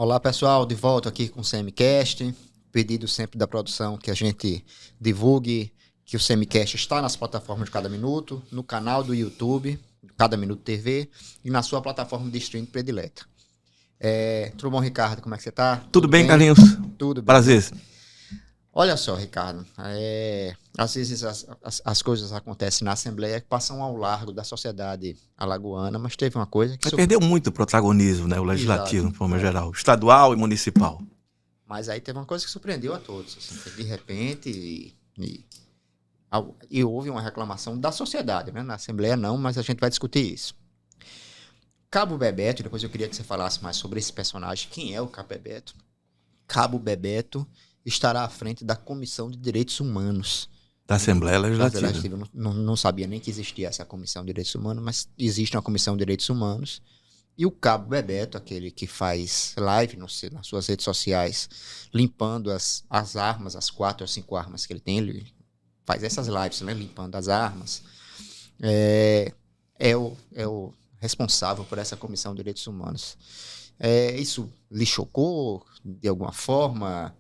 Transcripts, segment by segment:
Olá pessoal, de volta aqui com o Semicast. Pedido sempre da produção que a gente divulgue que o Semicast está nas plataformas de Cada Minuto, no canal do YouTube, Cada Minuto TV e na sua plataforma de streaming predileta. Tudo bom, Ricardo? Como é que você tá? Tudo bem, bem? Carlinhos? Tudo bem. Prazer. Olha só, Ricardo, às vezes as coisas acontecem na Assembleia que passam ao largo da sociedade alagoana, mas teve uma coisa que... Perdeu muito protagonismo, né, o legislativo, Exato. de forma geral, estadual e municipal. Mas aí teve uma coisa que surpreendeu a todos, assim, de repente, e houve uma reclamação da sociedade, né? Na Assembleia não, mas a gente vai discutir isso. Cabo Bebeto, depois eu queria que você falasse mais sobre esse personagem, quem é o Cabo Bebeto? Cabo Bebeto estará à frente da Comissão de Direitos Humanos. Da Assembleia Legislativa. Eu não sabia nem que existia essa Comissão de Direitos Humanos, mas existe uma Comissão de Direitos Humanos. E o Cabo Bebeto, aquele que faz live nas suas redes sociais, limpando as armas, as 4 ou 5 armas que ele tem, ele faz essas lives, né, limpando as armas, é o responsável por essa Comissão de Direitos Humanos. Isso lhe chocou de alguma forma?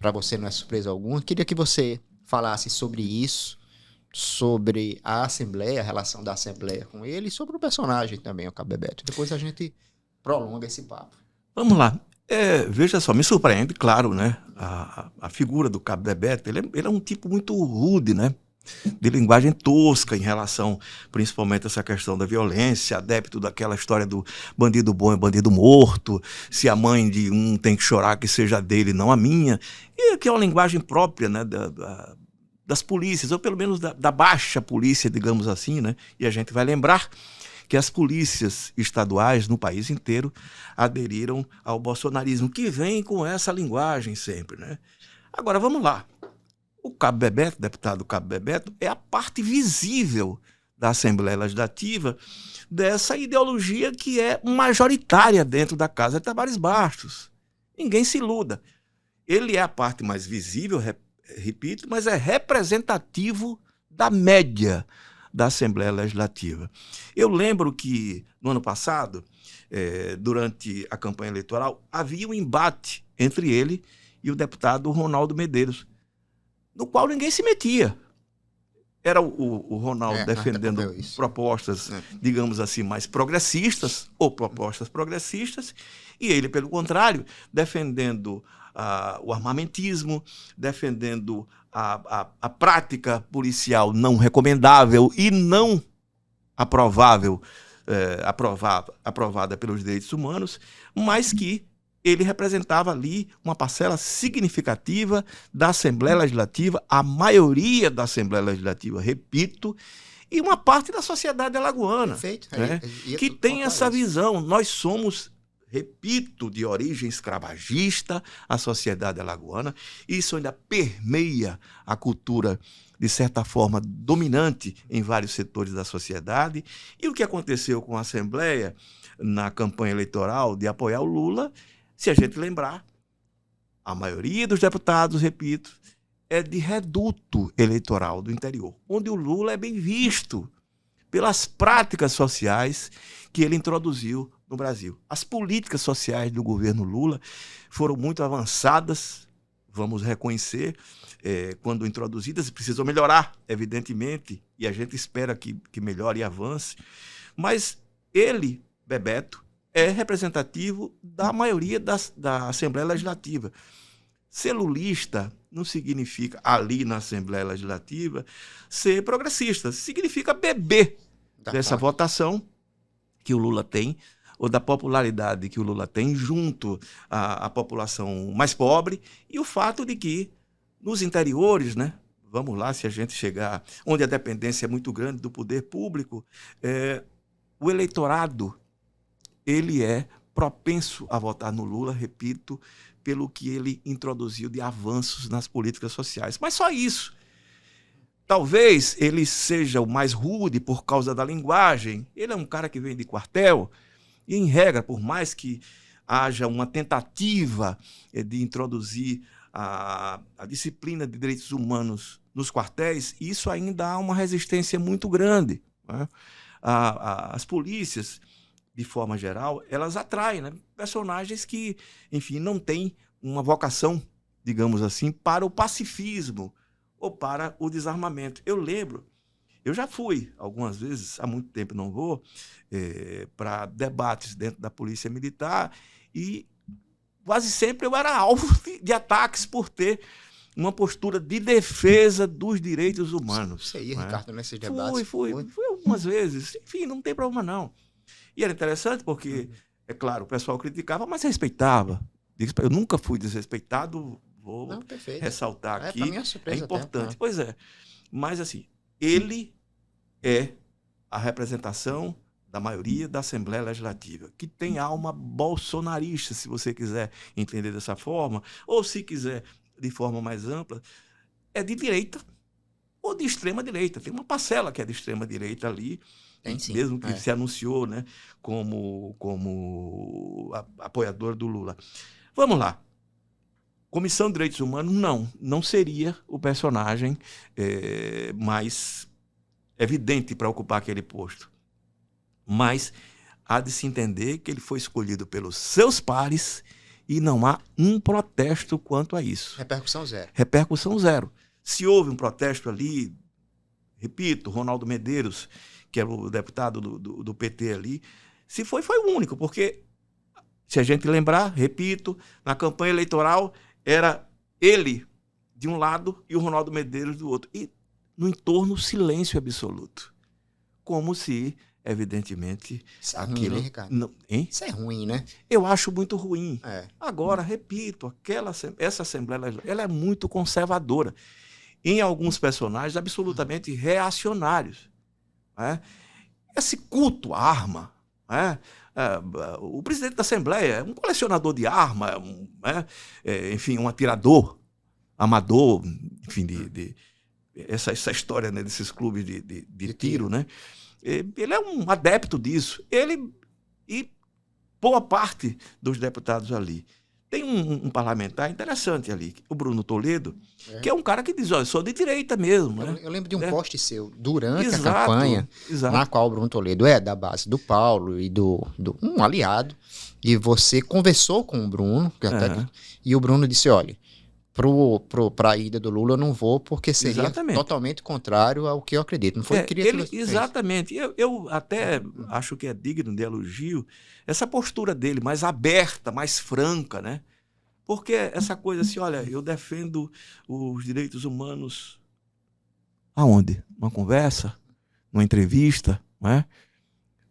Para você não é surpresa alguma? Queria que você falasse sobre isso, sobre a Assembleia, a relação da Assembleia com ele e sobre o personagem também, o Cabo Bebeto. Depois a gente prolonga esse papo. Vamos lá. Veja só, me surpreende, claro, né? A figura do Cabo Bebeto, ele é um tipo muito rude, né? De linguagem tosca em relação, principalmente, a essa questão da violência, adepto daquela história do bandido bom é bandido morto, se a mãe de um tem que chorar que seja dele, não a minha. E que é uma linguagem própria, né, das polícias, ou pelo menos da baixa polícia, digamos assim, né? E a gente vai lembrar que as polícias estaduais no país inteiro aderiram ao bolsonarismo, que vem com essa linguagem sempre, né? Agora, vamos lá. O Cabo Bebeto, deputado Cabo Bebeto, é a parte visível da Assembleia Legislativa dessa ideologia que é majoritária dentro da Casa de Tavares Bastos. Ninguém se iluda. Ele é a parte mais visível, repito, mas é representativo da média da Assembleia Legislativa. Eu lembro que, no ano passado, durante a campanha eleitoral, havia um embate entre ele e o deputado Ronaldo Medeiros, no qual ninguém se metia. Era o Ronaldo defendendo propostas, digamos assim, mais progressistas, ou propostas progressistas, e ele, pelo contrário, defendendo o armamentismo, defendendo a prática policial não recomendável e não aprovável, aprovada pelos direitos humanos, mas que ele representava ali uma parcela significativa da Assembleia Legislativa, a maioria da Assembleia Legislativa, repito, e uma parte da sociedade alagoana. Perfeito. Né? Que tem essa visão. Nós somos, repito, de origem escravagista, a sociedade alagoana. Isso ainda permeia a cultura, de certa forma, dominante em vários setores da sociedade. E o que aconteceu com a Assembleia na campanha eleitoral de apoiar o Lula, se a gente lembrar, a maioria dos deputados, repito, é de reduto eleitoral do interior, onde o Lula é bem visto pelas práticas sociais que ele introduziu no Brasil. As políticas sociais do governo Lula foram muito avançadas, vamos reconhecer, quando introduzidas, precisam melhorar, evidentemente, e a gente espera que melhore e avance, mas ele, Bebeto, é representativo da maioria da Assembleia Legislativa. Ser lulista não significa, ali na Assembleia Legislativa, ser progressista. Significa beber dessa votação que o Lula tem, ou da popularidade que o Lula tem junto à população mais pobre, e o fato de que, nos interiores, né, vamos lá, se a gente chegar onde a dependência é muito grande do poder público, o eleitorado ele é propenso a votar no Lula, repito, pelo que ele introduziu de avanços nas políticas sociais. Mas só isso. Talvez ele seja o mais rude por causa da linguagem. Ele é um cara que vem de quartel e, em regra, por mais que haja uma tentativa de introduzir a disciplina de direitos humanos nos quartéis, isso ainda há uma resistência muito grande, né? As polícias, de forma geral, elas atraem, né? Personagens que, enfim, não têm uma vocação, digamos assim, para o pacifismo ou para o desarmamento. Eu lembro, eu já fui algumas vezes, há muito tempo não vou, para debates dentro da Polícia Militar e quase sempre eu era alvo de ataques por ter uma postura de defesa dos direitos humanos. Você ia, né? Ricardo, nesses debates? Fui algumas vezes. Enfim, não tem problema não. E era interessante porque, é claro, o pessoal criticava, mas respeitava. Eu nunca fui desrespeitado, vou ressaltar aqui. Pra mim é surpresa importante. até, Pois é. Mas, assim, ele é a representação da maioria da Assembleia Legislativa, que tem alma bolsonarista, se você quiser entender dessa forma, ou se quiser de forma mais ampla, é de direita ou de extrema direita. Tem uma parcela que é de extrema direita ali, mesmo que se anunciou, né, como apoiador do Lula. Vamos lá. Comissão de Direitos Humanos, não seria o personagem mais evidente para ocupar aquele posto. Mas há de se entender que ele foi escolhido pelos seus pares e não há um protesto quanto a isso. Repercussão zero. Repercussão zero. Se houve um protesto ali, repito, Ronaldo Medeiros, que era o deputado do PT ali, se foi o único, porque, se a gente lembrar, repito, na campanha eleitoral era ele de um lado e o Ronaldo Medeiros do outro. E no entorno, silêncio absoluto. Como se, evidentemente, isso é aquilo... ruim, né, Ricardo? Não, hein? Isso é ruim, né? Eu acho muito ruim. Agora, repito, essa Assembleia Legislativa, ela é muito conservadora. Em alguns personagens absolutamente reacionários. Né? Esse culto à arma, né? O presidente da Assembleia é um colecionador de arma, enfim, um atirador, amador, enfim, essa história, né, desses clubes de tiro, né? Ele é um adepto disso. Ele e boa parte dos deputados ali. Tem um parlamentar interessante ali, o Bruno Toledo, que é um cara que diz, olha, eu sou de direita mesmo. Né? Eu lembro de um post seu durante a campanha, na qual o Bruno Toledo é da base do Paulo e um aliado, e você conversou com o Bruno, e o Bruno disse, olha, para a ida do Lula eu não vou porque seria totalmente contrário ao que eu acredito. Não foi exatamente. Eu até acho que é digno de elogio essa postura dele, mais aberta, mais franca, né? Porque essa coisa assim, olha, eu defendo os direitos humanos aonde? Numa conversa? Numa entrevista? Né?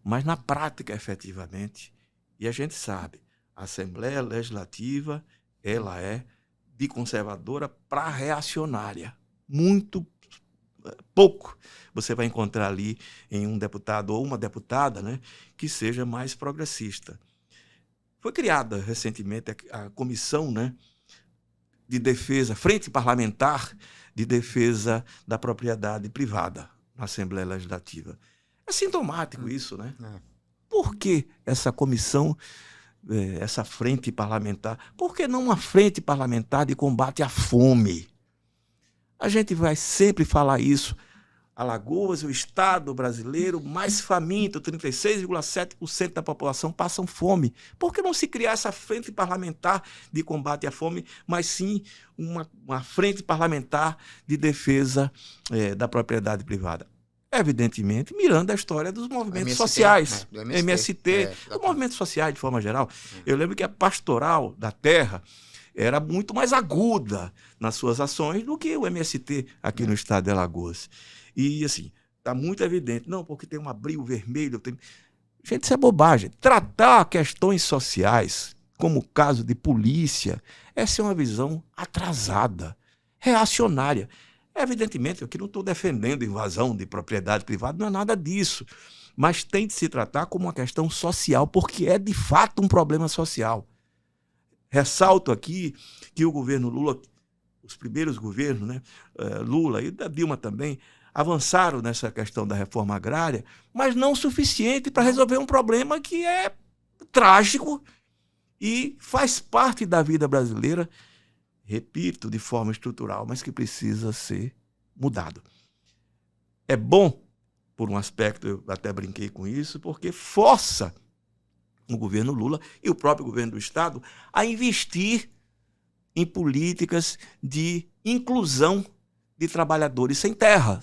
Mas na prática, efetivamente, e a gente sabe, a Assembleia Legislativa, ela é de conservadora para reacionária. Muito pouco você vai encontrar ali em um deputado ou uma deputada, né, que seja mais progressista. Foi criada recentemente a comissão, né, de defesa, Frente Parlamentar de Defesa da Propriedade Privada na Assembleia Legislativa. É sintomático isso, né? Por que essa comissão, essa frente parlamentar? Por que não uma frente parlamentar de combate à fome? A gente vai sempre falar isso. Alagoas, o estado brasileiro mais faminto, 36,7% da população passam fome. Por que não se criar essa frente parlamentar de combate à fome, mas sim uma frente parlamentar de defesa da propriedade privada? Evidentemente, mirando a história dos movimentos sociais, do MST, dos movimentos sociais de forma geral. Eu lembro que a pastoral da terra era muito mais aguda nas suas ações do que o MST aqui no estado de Alagoas. E, assim, está muito evidente. Não, porque tem um abril vermelho. Gente, isso é bobagem. Tratar questões sociais, como o caso de polícia, essa é uma visão atrasada, reacionária. Evidentemente, eu aqui não estou defendendo invasão de propriedade privada, não é nada disso. Mas tem de se tratar como uma questão social, porque é, de fato, um problema social. Ressalto aqui que o governo Lula, os primeiros governos, né, Lula e da Dilma também, avançaram nessa questão da reforma agrária, mas não o suficiente para resolver um problema que é trágico e faz parte da vida brasileira, repito, de forma estrutural, mas que precisa ser mudado. É bom, por um aspecto, eu até brinquei com isso, porque força o governo Lula e o próprio governo do Estado a investir em políticas de inclusão de trabalhadores sem terra.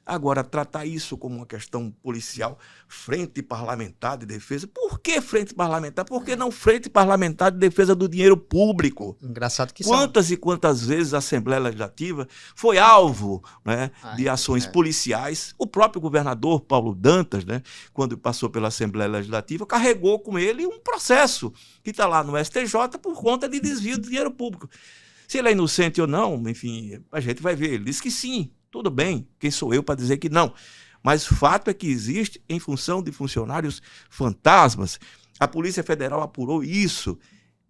Agora, tratar isso como uma questão policial, frente parlamentar de defesa. Por que frente parlamentar? Por que não frente parlamentar de defesa do dinheiro público? Engraçado que Quantas e quantas vezes a Assembleia Legislativa foi alvo, né, de ações policiais? O próprio governador Paulo Dantas, né, quando passou pela Assembleia Legislativa, carregou com ele um processo que está lá no STJ por conta de desvio de dinheiro público. Se ele é inocente ou não, enfim, a gente vai ver. Ele disse que sim. Tudo bem, quem sou eu para dizer que não? Mas o fato é que existe em função de funcionários fantasmas. A Polícia Federal apurou isso.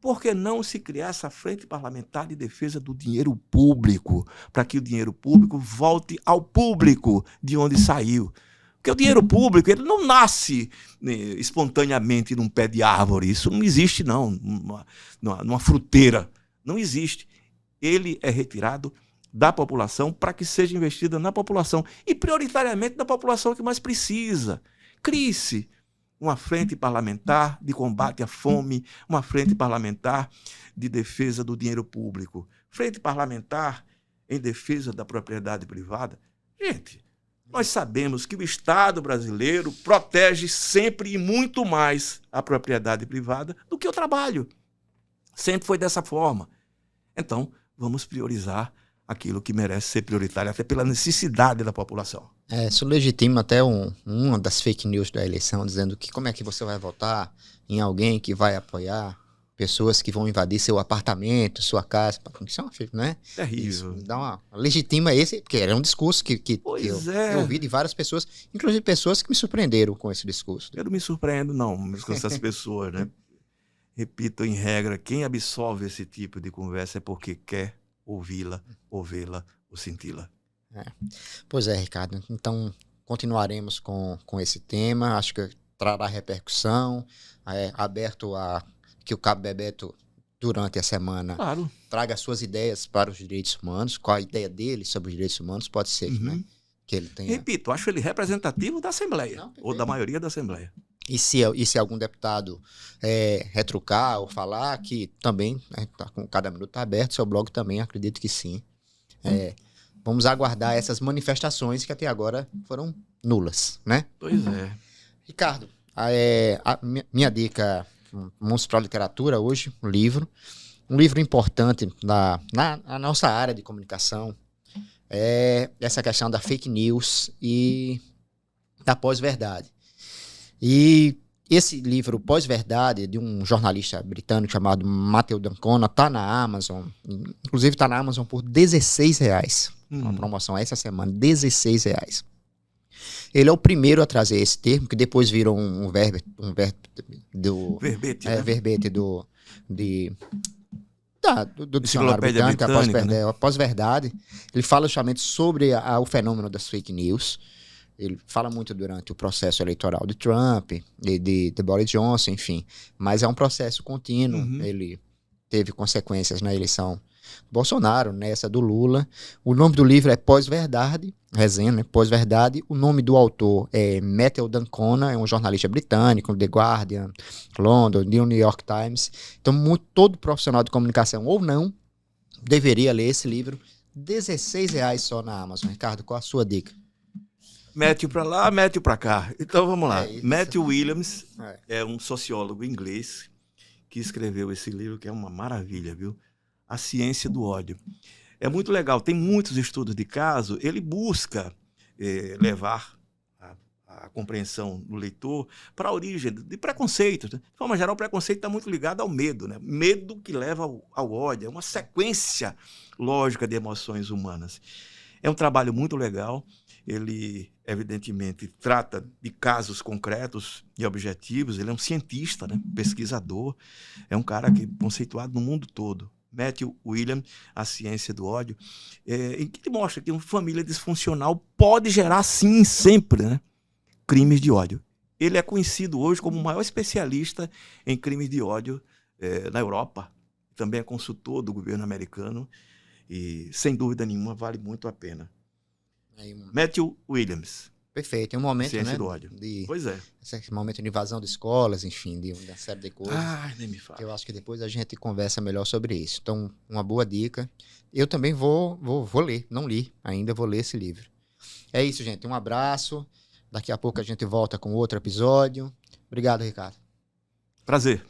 Por que não se criar essa frente parlamentar de defesa do dinheiro público, para que o dinheiro público volte ao público de onde saiu? Porque o dinheiro público ele não nasce, né, espontaneamente num pé de árvore. Isso não existe, não, numa fruteira. Não existe. Ele é retirado da população para que seja investida na população e prioritariamente na população que mais precisa. Crie-se uma frente parlamentar de combate à fome, uma frente parlamentar de defesa do dinheiro público, frente parlamentar em defesa da propriedade privada. Gente, nós sabemos que o Estado brasileiro protege sempre e muito mais a propriedade privada do que o trabalho. Sempre foi dessa forma. Então, vamos priorizar aquilo que merece ser prioritário, até pela necessidade da população. Isso legitima até uma das fake news da eleição, dizendo que como é que você vai votar em alguém que vai apoiar pessoas que vão invadir seu apartamento, sua casa. Isso é uma fake, né? Terrível. Isso dá legitima esse, porque era um discurso que eu ouvi de várias pessoas, inclusive pessoas que me surpreenderam com esse discurso. Eu não me surpreendo, não, com essas pessoas, né? Repito, em regra, quem absorve esse tipo de conversa é porque quer ouvi-la, ou vê-la, ou senti-la. Pois é, Ricardo. Então, continuaremos com esse tema. Acho que trará repercussão. Aberto a que o Cabo Bebeto, durante a semana, traga suas ideias para os direitos humanos. Qual a ideia dele sobre os direitos humanos? Pode ser, né? Que ele tenha... Repito, acho ele representativo da Assembleia, ou da maioria da Assembleia. E se algum deputado retrucar ou falar, que também, tá com cada minuto tá aberto, seu blog também, acredito que sim. Vamos aguardar essas manifestações que até agora foram nulas, né? Pois é. Ricardo, minha dica, vamos para a literatura hoje, um livro importante na nossa área de comunicação, é essa questão da fake news e da pós-verdade. E esse livro, Pós-Verdade, de um jornalista britânico chamado Matthew D'Ancona, está na Amazon. Inclusive está na Amazon por R$16. Uma promoção essa semana, R$16. Ele é o primeiro a trazer esse termo, que depois virou um verbete do... Verbete, né? Verbete do dicionário britânico, a pós-verdade. Ele fala justamente sobre o fenômeno das fake news. Ele fala muito durante o processo eleitoral de Trump, de Boris Johnson, enfim. Mas é um processo contínuo. Ele teve consequências na eleição do Bolsonaro, nessa do Lula. O nome do livro é Pós-Verdade, resenha, né? Pós-Verdade. O nome do autor é Matthew D'Ancona, é um jornalista britânico, The Guardian, London, New York Times. Então, todo profissional de comunicação ou não deveria ler esse livro. R$16 só na Amazon. Ricardo, qual a sua dica? Matthew para lá, Matthew para cá. Então vamos lá. Matthew Williams é um sociólogo inglês que escreveu esse livro, que é uma maravilha, viu? A Ciência do Ódio. É muito legal, tem muitos estudos de caso. Ele busca levar a compreensão do leitor para a origem de preconceitos. De forma geral, o preconceito está muito ligado ao medo, né? Medo que leva ao ódio. É uma sequência lógica de emoções humanas. É um trabalho muito legal. Ele, evidentemente, trata de casos concretos e objetivos. Ele é um cientista, né? Pesquisador. É um cara que é conceituado no mundo todo. Matthew Williams, A Ciência do Ódio, em que mostra que uma família disfuncional pode gerar, sim, sempre, né, crimes de ódio. Ele é conhecido hoje como o maior especialista em crimes de ódio na Europa. Também é consultor do governo americano e, sem dúvida nenhuma, vale muito a pena. Matthew Williams. Perfeito. Tem um momento, Ciência né? do ódio. Pois é. Esse momento de invasão de escolas, enfim, de uma série de coisas. Nem me fala. Eu acho que depois a gente conversa melhor sobre isso. Então, uma boa dica. Eu também vou ler. Não li ainda, vou ler esse livro. É isso, gente. Um abraço. Daqui a pouco a gente volta com outro episódio. Obrigado, Ricardo. Prazer.